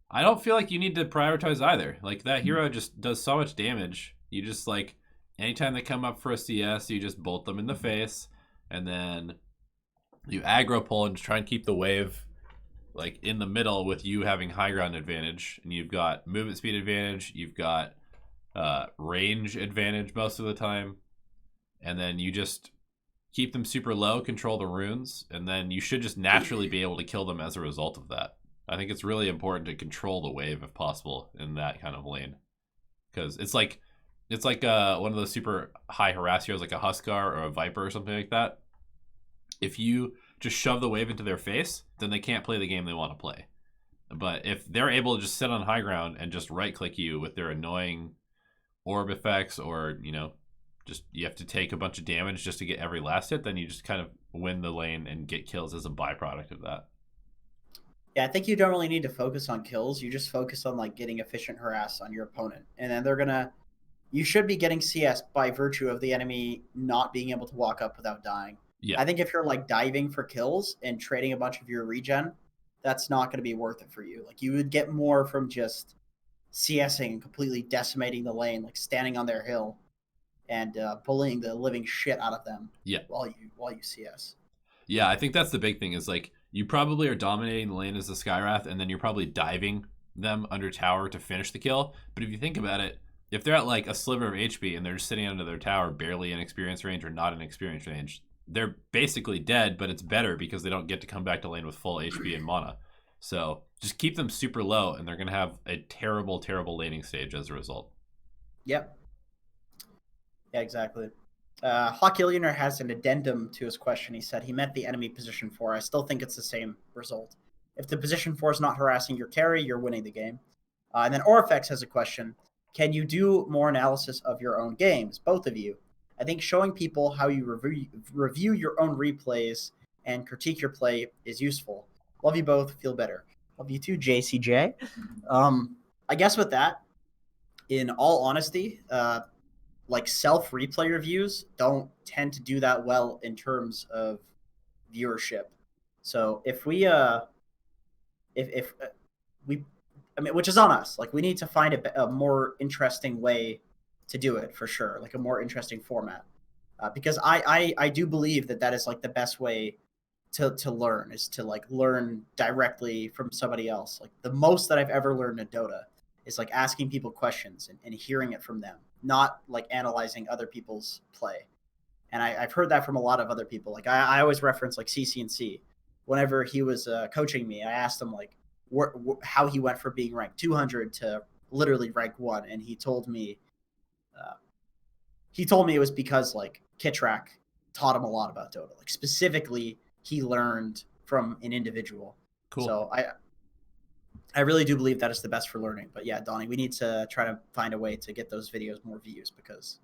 Speaker 1: I don't feel like you need to prioritize either. Like, that hero just does so much damage. You just, like, anytime they come up for a CS, you just bolt them in the face, and then you aggro pull and just try and keep the wave, like, in the middle with you having high ground advantage. And you've got movement speed advantage, you've got range advantage most of the time, and then you just keep them super low, control the runes, and then you should just naturally be able to kill them as a result of that. I think it's really important to control the wave if possible in that kind of lane, because it's like one of those super high harass heroes like a Huskar or a Viper or something like that. If you just shove the wave into their face, then they can't play the game they want to play. But if they're able to just sit on high ground and just right click you with their annoying orb effects, or just you have to take a bunch of damage just to get every last hit, then you just kind of win the lane and get kills as a byproduct of that.
Speaker 2: Yeah, I think you don't really need to focus on kills. You just focus on like getting efficient harass on your opponent. And then you should be getting CS by virtue of the enemy not being able to walk up without dying.
Speaker 1: Yeah.
Speaker 2: I think if you're like diving for kills and trading a bunch of your regen, that's not going to be worth it for you. Like, you would get more from just CSing and completely decimating the lane, like standing on their hill and bullying the living shit out of them.
Speaker 1: Yeah.
Speaker 2: While you CS.
Speaker 1: Yeah, I think that's the big thing is, like, you probably are dominating the lane as the Skywrath, and then you're probably diving them under tower to finish the kill. But if you think about it, if they're at like a sliver of HP and they're just sitting under their tower, barely in experience range or not in experience range, they're basically dead, but it's better because they don't get to come back to lane with full HP and mana. So just keep them super low, and they're going to have a terrible, terrible laning stage as a result.
Speaker 2: Yep. Yeah, exactly. Hockey Leaner has an addendum to his question. He said he meant the enemy position 4. I still think it's the same result.
Speaker 3: If the position 4 is not harassing your carry, you're winning the game. And then Orifex has a question. Can you do more analysis of your own games, both of you? I think showing people how you review your own replays and critique your play is useful. Love you both. Feel better. Love you too, JCJ. I guess with that, in all honesty, like self-replay reviews don't tend to do that well in terms of viewership. So if we I mean, which is on us. Like, we need to find a more interesting way to do it for sure, like a more interesting format. Because I do believe that is like the best way to learn, is to like learn directly from somebody else. Like, the most that I've ever learned in Dota is like asking people questions and hearing it from them, not like analyzing other people's play. And I've heard that from a lot of other people. Like, I always reference like CC&C. Whenever he was coaching me, I asked him like how he went from being ranked 200 to literally rank 1, and he told me it was because like Kitrak taught him a lot about Dota. Like, specifically, he learned from an individual.
Speaker 1: Cool.
Speaker 3: So I really do believe that is the best for learning. But yeah, Donnie, we need to try to find a way to get those videos more views, because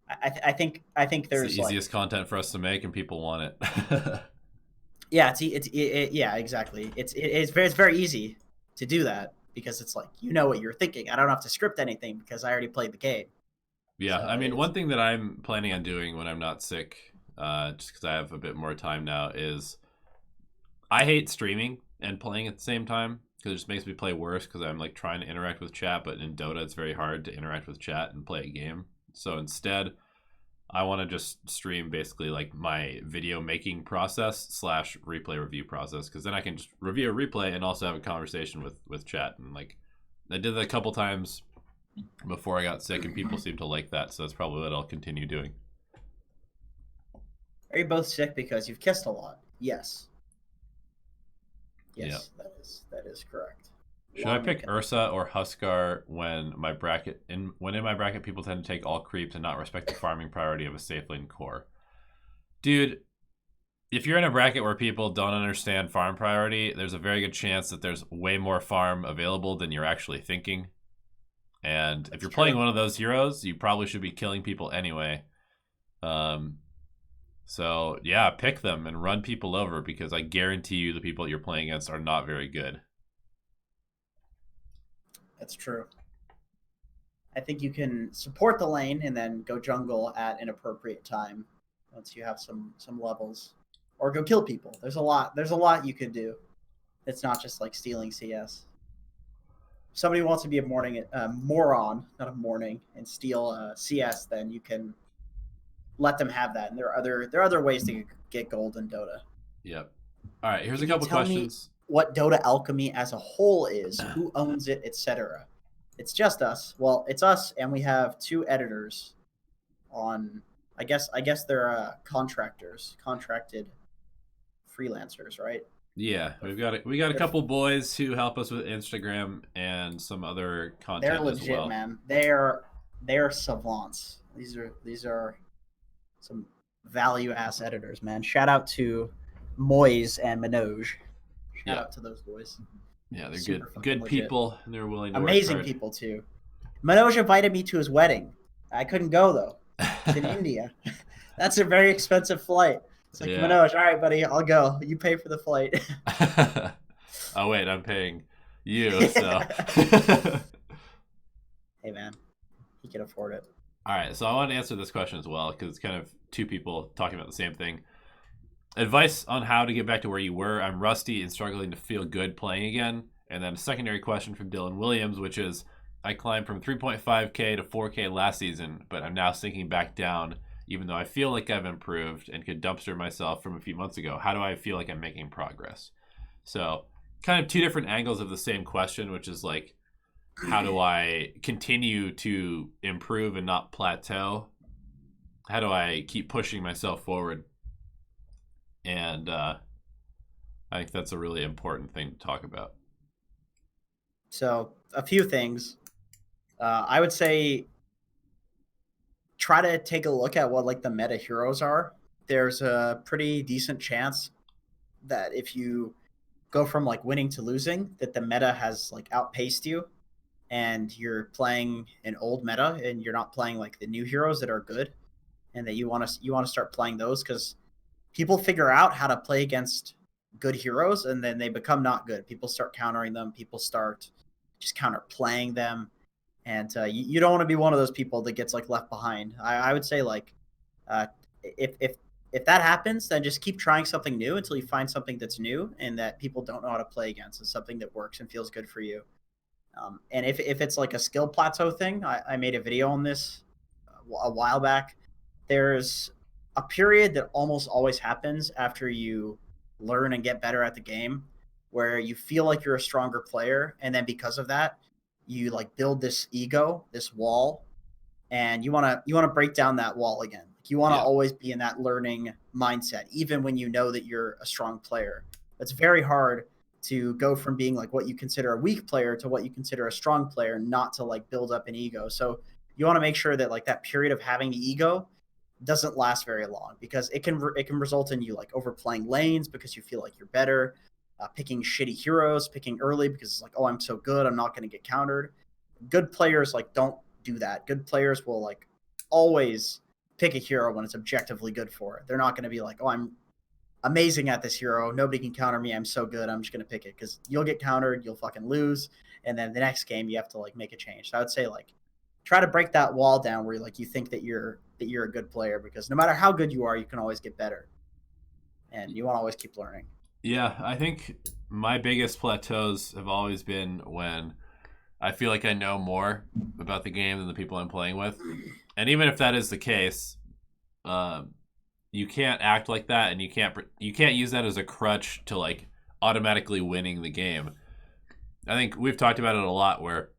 Speaker 3: I think there's
Speaker 1: it's the easiest content for us to make, and people want it.
Speaker 3: Yeah, yeah, exactly. It's very easy to do that, because it's like, you know what you're thinking. I don't have to script anything because I already played the game.
Speaker 1: Yeah, so I mean, one thing that I'm planning on doing when I'm not sick, just because I have a bit more time now, is I hate streaming and playing at the same time, because it just makes me play worse, because I'm like trying to interact with chat, but in Dota it's very hard to interact with chat and play a game. So instead, I want to just stream basically like my video making process / replay review process, because then I can just review a replay and also have a conversation with chat. And like, I did that a couple times before I got sick, and people seem to like that, so that's probably what I'll continue doing.
Speaker 3: Are you both sick because you've kissed a lot? Yes. Yes, yeah. That is correct.
Speaker 1: Should I pick Ursa or Huskar when in my bracket people tend to take all creeps and not respect the farming priority of a safe lane core? Dude, if you're in a bracket where people don't understand farm priority, there's a very good chance that there's way more farm available than you're actually thinking. And if you're playing one of those heroes, you probably should be killing people anyway. So yeah, pick them and run people over, because I guarantee you the people you're playing against are not very good.
Speaker 3: That's true. I think you can support the lane and then go jungle at an appropriate time once you have some levels, or go kill people. There's a lot you can do. It's not just like stealing CS. If somebody wants to be a moron, not a morning, and steal CS, then you can let them have that. And there are other ways to get gold in Dota.
Speaker 1: Yep. All right, here's a couple questions.
Speaker 3: What Dota Alchemy as a whole is, who owns it, etc. It's just us. Well, it's us, and we have 2 editors on. I guess they're contracted freelancers, right?
Speaker 1: Yeah, we got a couple boys who help us with Instagram and some other content.
Speaker 3: They're legit,
Speaker 1: as well.
Speaker 3: Man. They're savants. These are some value ass editors, man. Shout out to Moise and Manoj. Shout out to those boys.
Speaker 1: Yeah, they're good people, and they're willing to
Speaker 3: amazing
Speaker 1: work hard.
Speaker 3: People too. Manoj invited me to his wedding. I couldn't go though. It's in India. That's a very expensive flight. It's like, Manoj, all right, buddy, I'll go. You pay for the flight.
Speaker 1: Oh wait, I'm paying you. So.
Speaker 3: Hey man, he can afford it.
Speaker 1: All right, so I want to answer this question as well, because it's kind of 2 people talking about the same thing. Advice on how to get back to where you were. I'm rusty and struggling to feel good playing again. And then a secondary question from Dylan Williams, which is, I climbed from 3.5K to 4K last season, but I'm now sinking back down, even though I feel like I've improved and could dumpster myself from a few months ago. How do I feel like I'm making progress? So kind of 2 different angles of the same question, which is like, how do I continue to improve and not plateau? How do I keep pushing myself forward? And I think that's a really important thing to talk about.
Speaker 3: So a few things. I would say try to take a look at what like the meta heroes are. There's a pretty decent chance that if you go from like winning to losing, that the meta has like outpaced you, and you're playing an old meta, and you're not playing like the new heroes that are good, and that you want to start playing those, because people figure out how to play against good heroes, and then they become not good. People start countering them. People start just counter playing them, and you don't want to be one of those people that gets like left behind. I would say like if that happens, then just keep trying something new until you find something that's new and that people don't know how to play against, and something that works and feels good for you. And if it's like a skill plateau thing, I made a video on this a while back. There's a period that almost always happens after you learn and get better at the game, where you feel like you're a stronger player, and then because of that, you like build this ego, this wall, and you want to break down that wall again. You want to always be in that learning mindset, even when you know that you're a strong player. It's very hard to go from being like what you consider a weak player to what you consider a strong player, not to like build up an ego. So you want to make sure that like that period of having the ego doesn't last very long, because it can result in you like overplaying lanes because you feel like you're better, picking shitty heroes, picking early because it's like, oh, I'm so good, I'm not going to get countered. Good players like don't do that. Good players will like always pick a hero when it's objectively good for it. They're not going to be like, oh, I'm amazing at this hero, nobody can counter me, I'm so good, I'm just going to pick it, because you'll get countered, you'll fucking lose, and then the next game you have to like make a change. So I would say like try to break that wall down where like you think that you're a good player, because no matter how good you are, you can always get better, and you want to always keep learning.
Speaker 1: Yeah, I think my biggest plateaus have always been when I feel like I know more about the game than the people I'm playing with. And even if that is the case, you can't act like that, and you can't use that as a crutch to like automatically winning the game. I think we've talked about it a lot, where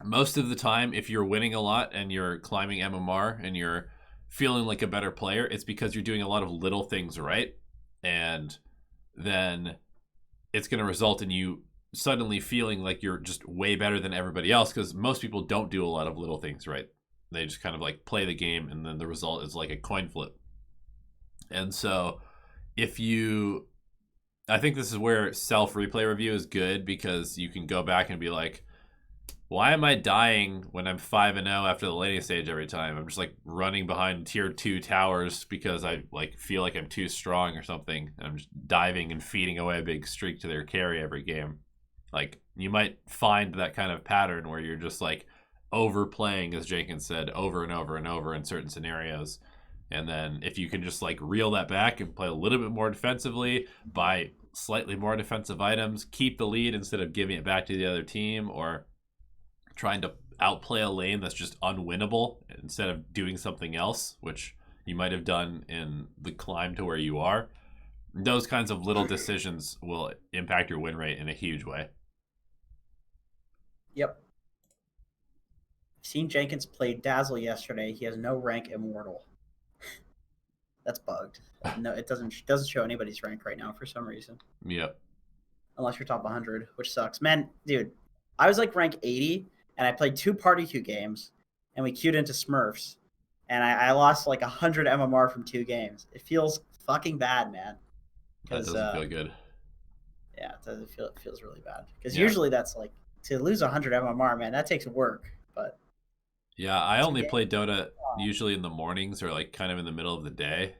Speaker 1: most of the time, if you're winning a lot and you're climbing MMR and you're feeling like a better player, it's because you're doing a lot of little things right, and then it's going to result in you suddenly feeling like you're just way better than everybody else, because most people don't do a lot of little things right. They just kind of like play the game, and then the result is like a coin flip. And so I think this is where self-replay review is good, because you can go back and be like, why am I dying when I'm 5-0 after the laning stage every time? I'm just like running behind tier 2 towers because I like feel like I'm too strong or something. And I'm just diving and feeding away a big streak to their carry every game. Like, you might find that kind of pattern where you're just like overplaying, as Jenkins said, over and over and over in certain scenarios. And then if you can just like reel that back and play a little bit more defensively, buy slightly more defensive items, keep the lead instead of giving it back to the other team, or trying to outplay a lane that's just unwinnable instead of doing something else, which you might have done in the climb to where you are. Those kinds of little decisions will impact your win rate in a huge way.
Speaker 3: Yep. Seen Jenkins play Dazzle yesterday. He has no rank immortal. That's bugged. No, it doesn't show anybody's rank right now for some reason.
Speaker 1: Yep.
Speaker 3: Unless you're top 100, which sucks. Man, dude, I was like rank 80, and I played 2 party queue games, and we queued into Smurfs, and I lost like 100 MMR from 2 games. It feels fucking bad, man.
Speaker 1: That doesn't feel good.
Speaker 3: Yeah, it feels really bad. Because usually that's like, to lose 100 MMR, man, that takes work. But
Speaker 1: yeah, I only play Dota usually in the mornings or like kind of in the middle of the day.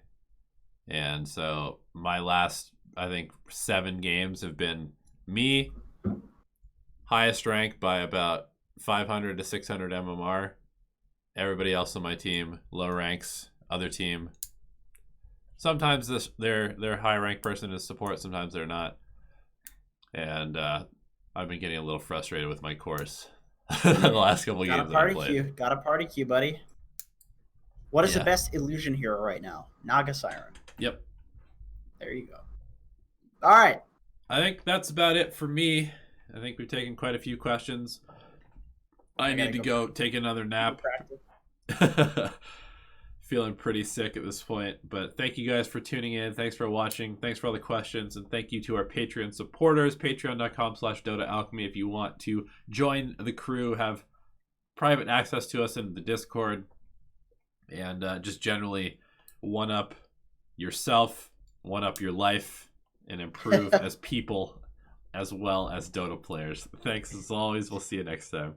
Speaker 1: And so my last, I think, 7 games have been me, highest rank by about 500 to 600 MMR. Everybody else on my team, low ranks. Other team, sometimes their high rank person is support, sometimes they're not. And I've been getting a little frustrated with my course the last couple games that I played.
Speaker 3: Got a party queue, buddy. What is the best illusion hero right now? Naga Siren.
Speaker 1: Yep.
Speaker 3: There you go. All right.
Speaker 1: I think that's about it for me. I think we've taken quite a few questions. I need to go take another nap. Feeling pretty sick at this point, but thank you guys for tuning in. Thanks for watching. Thanks for all the questions, and thank you to our Patreon supporters. Patreon.com/Dota Alchemy. If you want to join the crew, have private access to us in the Discord, and just generally one up yourself, one up your life, and improve as people as well as Dota players. Thanks as always. We'll see you next time.